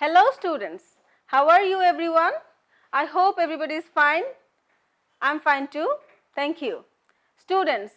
Hello students, how are you everyone? I hope everybody is fine. I'm fine too, thank you. Students,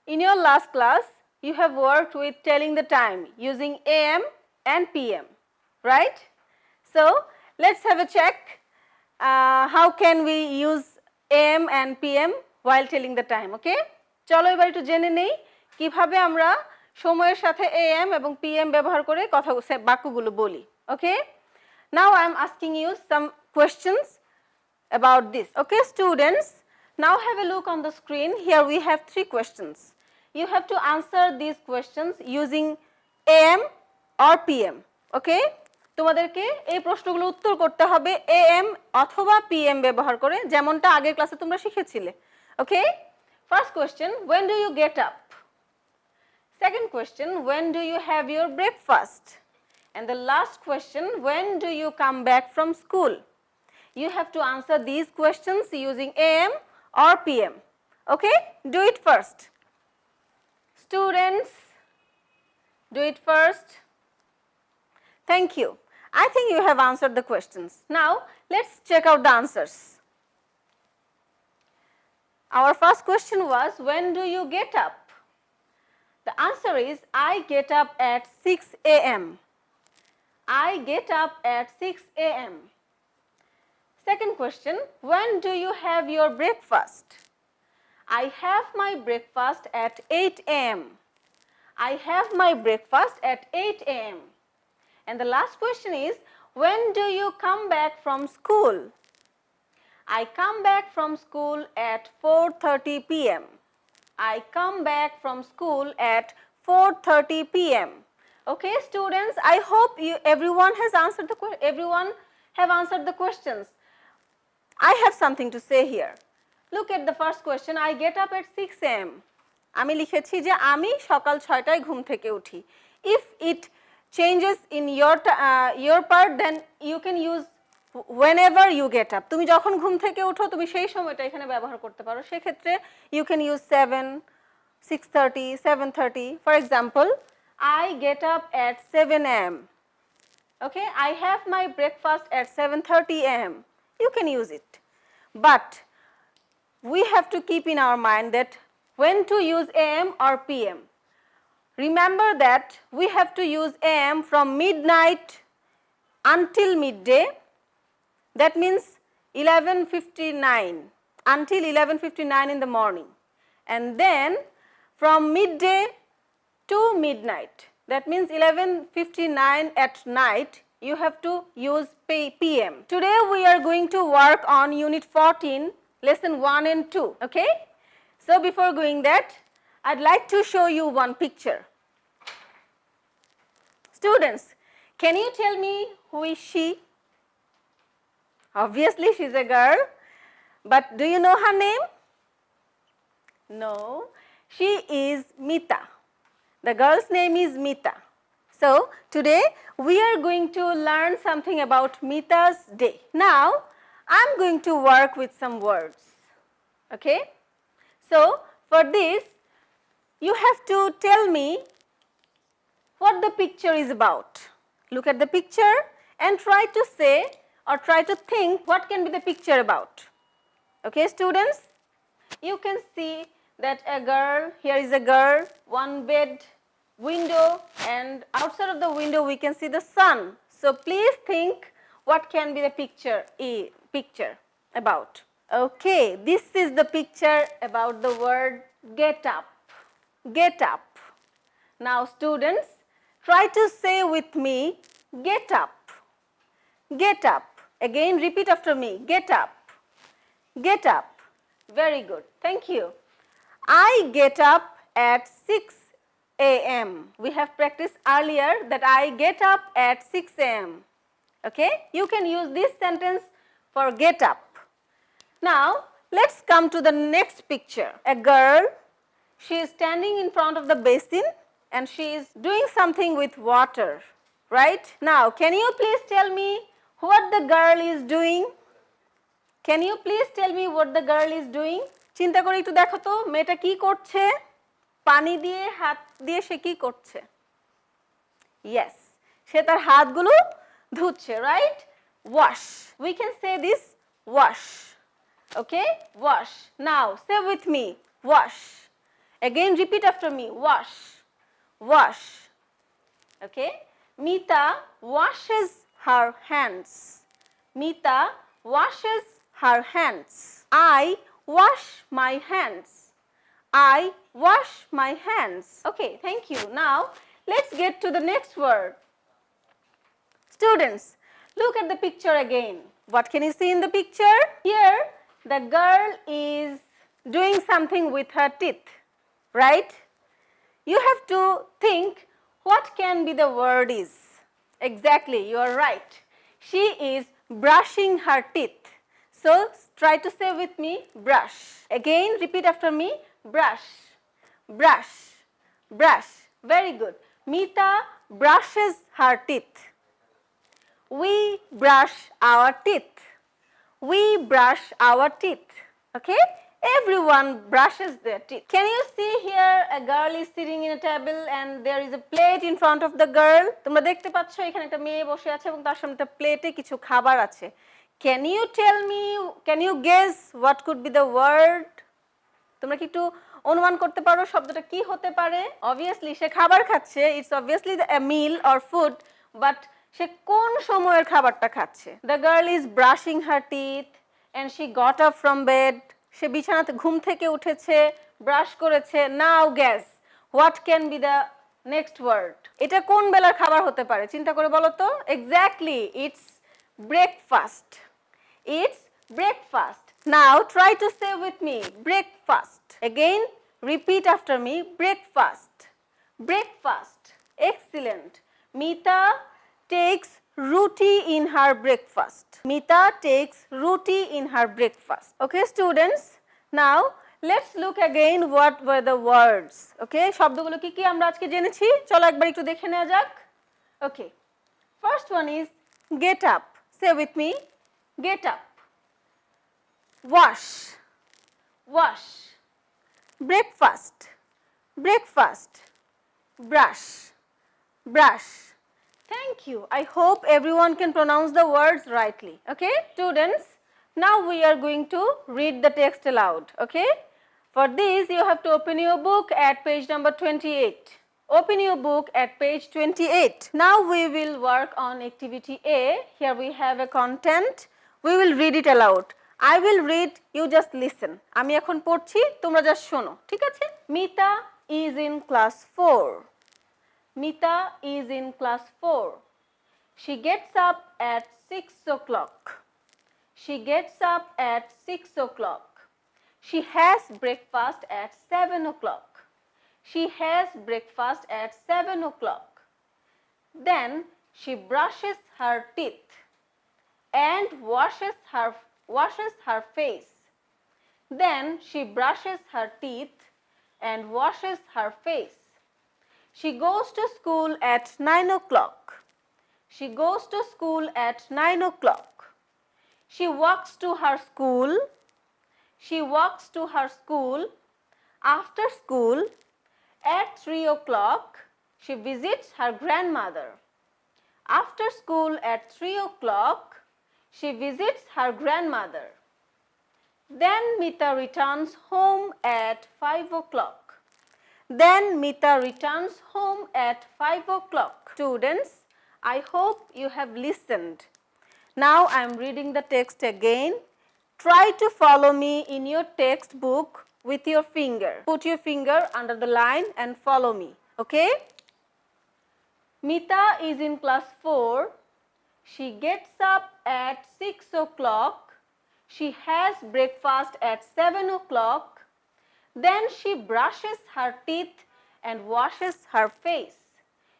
in your last class, you have worked with telling the time using AM and PM, right? So, let's have a check. How can we use AM and PM while telling the time, okay? চলো এবার একটু জেনে নেই কিভাবে আমরা সময়ের সাথে AM এবং PM ব্যবহার করে কথা বাক্যগুলো বলি, okay? Now I am asking you some questions about this. Okay students, now have a look on the screen. Here we have 3 questions. You have to answer these questions using AM or PM. Okay? তোমাদেরকে এই প্রশ্নগুলো উত্তর করতে হবে AM অথবা PM ব্যবহার করে যেমনটা আগের ক্লাসে তোমরা শিখেছিলে. Okay? First question, when do you get up? Second question, when do you have your breakfast? And the last question, when do you come back from school? You have to answer these questions using AM or PM. Okay? Do it first. Students, do it first. Thank you. I think you have answered the questions. Now, let's check out the answers. Our first question was, when do you get up? The answer is, I get up at 6 a.m. I get up at 6 a.m. Second question, when do you have your breakfast? I have my breakfast at 8 a.m. I have my breakfast at 8 a.m. And the last question is, when do you come back from school? I come back from school at 4:30 p.m. I come back from school at 4:30 p.m. Okay students, I hope everyone have answered the questions. I have something to say here. Look at the first question, I get up at 6 a.m. আমি লিখেছি যে আমি সকাল 6টায় ঘুম থেকে উঠি. If it changes in your part, then you can use whenever you get up. তুমি যখন ঘুম থেকে উঠো তুমি সেই সময়টা এখানে ব্যবহার করতে পারো. সেই ক্ষেত্রে you can use 7, 6:30, 7:30. For example, I get up at 7 a.m. Okay, I have my breakfast at 7:30 a.m. You can use it. But we have to keep in our mind that when to use AM or PM. Remember that we have to use AM from midnight until midday. That means 11:59 until 11:59 in the morning. And then from midday to midnight, that means 11:59 at night, you have to use PM. Today we are going to work on unit 14, lesson 1 and 2, okay? So before doing that, I'd like to show you one picture. Students, can you tell me who is she? Obviously she's a girl, but do you know her name? No, she is Mita. The girl's name is Mita. So today we are going to learn something about Mita's day. Now I'm going to work with some words. Okay? So for this you have to tell me what the picture is about. Look at the picture and try to say or try to think what can be the picture about. Okay students? You can see that a girl, here is a girl, one bed, window, and outside of the window we can see the sun. So please think what can be the picture about. Okay, this is the picture about the word get up. Get up. Now students, try to say with me, get up. Get up. Again repeat after me, get up. Get up. Very good, thank you. I get up at 6 a.m. We have practiced earlier that I get up at 6 a.m. Okay, you can use this sentence for get up. Now let's come to the next picture. A girl, she is standing in front of the basin and she is doing something with water, right? Now can you please tell me what the girl is doing? Can you please tell me what the girl is doing? চিন্তা করে একটু দেখো তো মেয়েটা কি করছে? পানি দিয়ে হাত দিয়ে সে কি করছে? Yes, সে তার হাতগুলো ধুচ্ছে, right? Wash. We can say this wash. Okay? Wash. Now say with me, wash. Again repeat after me, wash. Wash. Okay? Mita washes her hands. Mita washes her hands. I wash my hands. I wash my hands. Okay, thank you. Now let's get to the next word. Students, look at the picture again. What can you see in the picture? Here the girl is doing something with her teeth, right? You have to think what can be the word is. Exactly, you are right. She is brushing her teeth. So try to say with me, brush. Again repeat after me, brush, brush, brush. Very good. Mita brushes her teeth. We brush our teeth. We brush our teeth. Okay? Everyone brushes their teeth. Can you see here a girl is sitting in a table and there is a plate in front of the girl? তোমরা দেখতে পাচ্ছ এখানে একটা মেয়ে বসে আছে এবং তার সামনে একটা প্লেটে কিছু খাবার আছে. Can you tell me, can you guess what could be the word? তোমরা কি একটু অনুমান করতে পারো শব্দটা কি হতে পারে? Obviously সে খাবার খাচ্ছে. It's obviously a meal or food, but সে কোন সময়ের খাবারটা খাচ্ছে? The girl is brushing her teeth and she got up from bed. সে বিছানাতে ঘুম থেকে উঠেছে, ব্রাশ করেছে. Now guess what can be the next word? এটা কোন বেলার খাবার হতে পারে? চিন্তা করে বলো তো. Exactly, it's breakfast. It's breakfast. Now try to say with me, breakfast. Again repeat after me, breakfast. Breakfast. Excellent. Mita takes roti in her breakfast. Mita takes roti in her breakfast. Okay students, now let's look again what were the words. Okay, শব্দগুলো কি কি আমরা আজকে জেনেছি? চলো একবার একটু দেখে নেওয়া যাক. Okay, first one is get up. Say with me, get up. Wash, wash. Breakfast, breakfast. Brush, brush. Thank you. I hope everyone can pronounce the words rightly. Okay, students, now we are going to read the text aloud. Okay, for this you have to open your book at page number 28. Open your book at page 28. Now we will work on activity A. Here we have a content. We will read it aloud. I will read, you just listen. আমি এখন পড়ছি, তোমরা just শোনো, ঠিক আছে? Mita is in class 4. Mita is in class 4. She gets up at 6 o'clock. She gets up at 6 o'clock. She has breakfast at 7 o'clock. She has breakfast at 7 o'clock. Then she brushes her teeth and washes her face. Then she brushes her teeth and washes her face. She goes to school at 9 o'clock. She goes to school at 9 o'clock. She walks to her school. She walks to her school. After school, at 3 o'clock, she visits her grandmother. After school at 3 o'clock, she visits her grandmother. Then Mita returns home at 5 o'clock. Then Mita returns home at 5 o'clock. Students, I hope you have listened. Now I am reading the text again. Try to follow me in your textbook with your finger. Put your finger under the line and follow me. Okay? Mita is in class 4. She gets up at 6 o'clock. She has breakfast at 7 o'clock. Then she brushes her teeth and washes her face.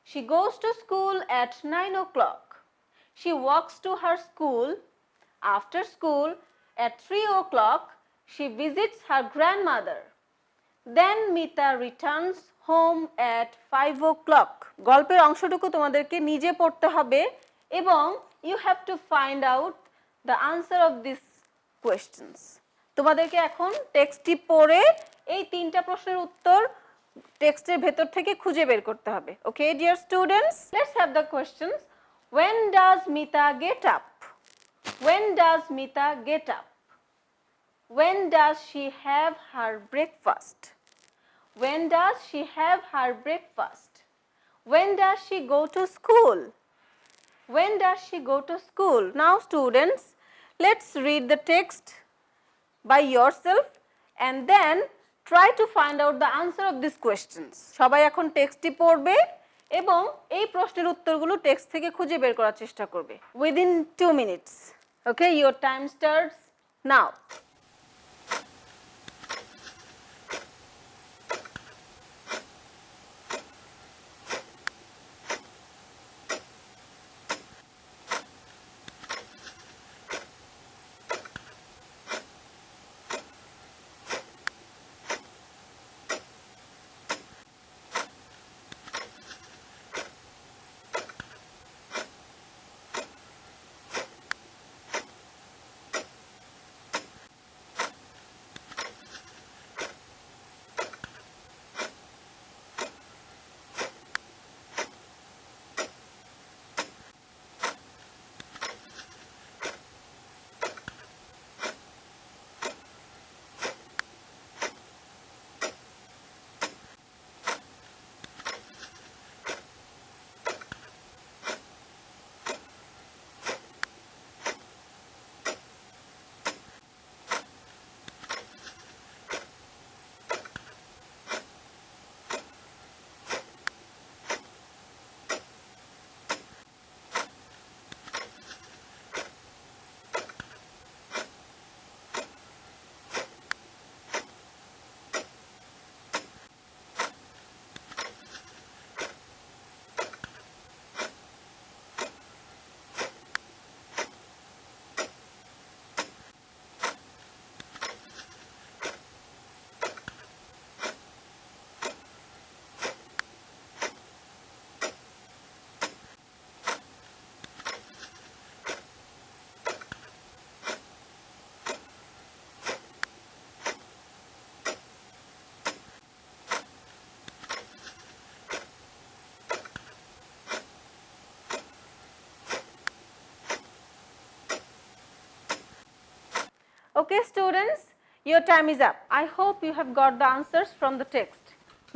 She goes to school at 9 o'clock. She walks to her school. After school, at 3 o'clock, she visits her grandmother. Then Mita returns home at 5 o'clock. গল্পের অংশটুকু তোমাদেরকে নিজে পড়তে হবে এবং you have to find out the answer of these questions. তোমাদেরকে এখন টেক্সটটি পড়ে এই তিনটা প্রশ্নের উত্তর টেক্সটের ভেতর থেকে খুঁজে বের করতে হবে. Okay, dear students, let's have the questions. When does Mita get up? When does Mita get up? When does she have her breakfast? When does she have her breakfast? When does she go to school? When does she go to school? Now students, let's read the text by yourself and then try to find out the answer of these questions. সবাই এখন টেক্সটটি পড়বে এবং এই প্রশ্নের উত্তরগুলো text থেকে খুঁজে বের করার চেষ্টা করবে within 2 minutes. Okay, your time starts now. Okay students, your time is up. I hope you have got the answers from the text.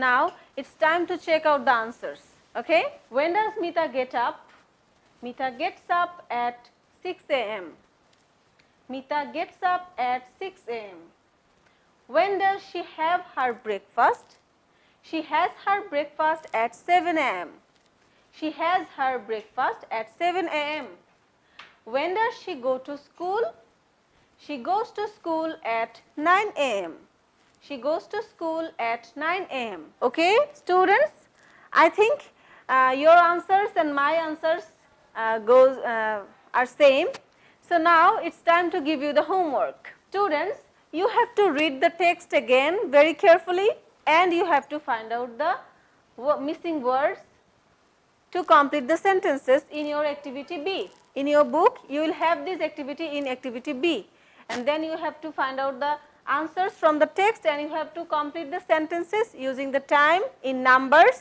Now it's time to check out the answers. Okay, when does Mita get up? Mita gets up at 6 a.m. Mita gets up at 6 a.m. When does she have her breakfast? She has her breakfast at 7 a.m. She has her breakfast at 7 a.m. When does she go to school? She goes to school at 9 a.m. She goes to school at 9 a.m. Okay, students, I think your answers and my answers are same. So now it's time to give you the homework. Students, you have to read the text again very carefully and you have to find out the missing words to complete the sentences in your activity B. In your book, you will have this activity in activity B. And then you have to find out the answers from the text and you have to complete the sentences using the time in numbers,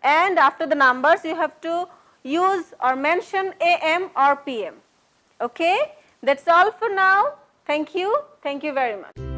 and after the numbers you have to use or mention AM or PM. Okay, that's all for now. Thank you very much.